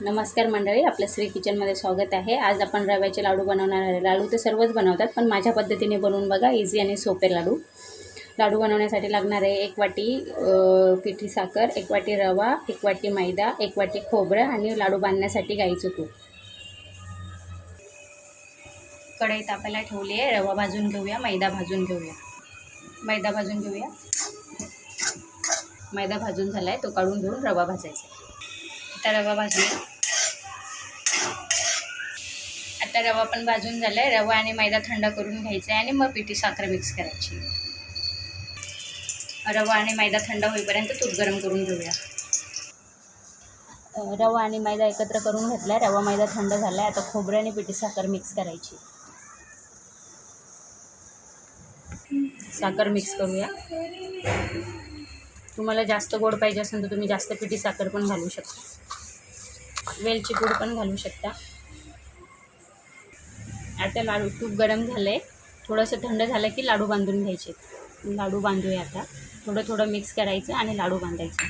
नमस्कार मंडळी, आपल्या श्री किचनमध्ये स्वागत आहे। आज आपण रव्याचे लाडू बनवणार आहे। लाडू तर सर्वच बनवतात, पण माझ्या पद्धतीने बनवून बघा, इझी आणि सोपे लाडू। लाडू बनवण्यासाठी लागणार आहे 1 वाटी पिठी साखर, 1 वाटी रवा, 1 वाटी मैदा, 1 वाटी खोबरं आणि लाडू बांधण्यासाठी गाईचं तूप। कढई तापायला ठेवली आहे, रवा भाजून घेऊया, मैदा भाजून घेऊया। मैदा भाजून घेऊया। मैदा भाजून झाला आहे, तो काढून घेऊन रवा भाजायचा। आता रवा भाजूया। आता रवा पण भाजून झाला आहे। रवा आणि मैदा थंड करून घ्यायचा आहे आणि मग पिठी साखर मिक्स करायची। रवा आणि मैदा थंड होईपर्यंत तूप गरम करून घेऊया। रवा आणि मैदा एकत्र करून घेतला आहे। रवा मैदा थंड झाला आहे। आता खोबरं आणि पिठी साखर मिक्स करायची। साखर मिक्स करूया। तुम्हाला जास्त गोड पाहिजे असेल तर तुम्ही जास्त पिठी साखर पण घालू शकता, वेलची पूड पण घालू शकता। आता लाडू तूप गरम झाले, थोडंसं थंड झालं की लाडू बांधून घ्यायचे। लाडू बांधूया। आता थोडं थोडं मिक्स करायचं आणि लाडू बांधायचे।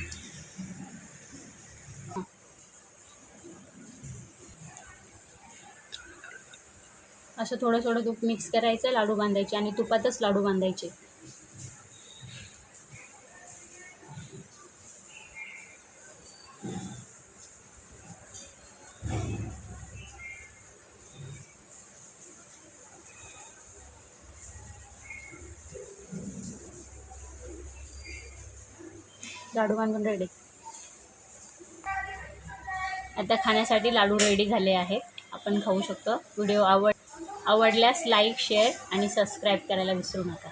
असं थोडं थोडं तूप मिक्स करायचं, लाडू बांधायचे आणि तुपातच लाडू बांधायचे। लाडू बांधून रेडी। आता खाण्यासाठी लाडू रेडी झाले आहेत, आपण खाऊ शकतो। व्हिडिओ आवडल्यास लाईक, शेअर आणि सबस्क्राईब करायला विसरू नका।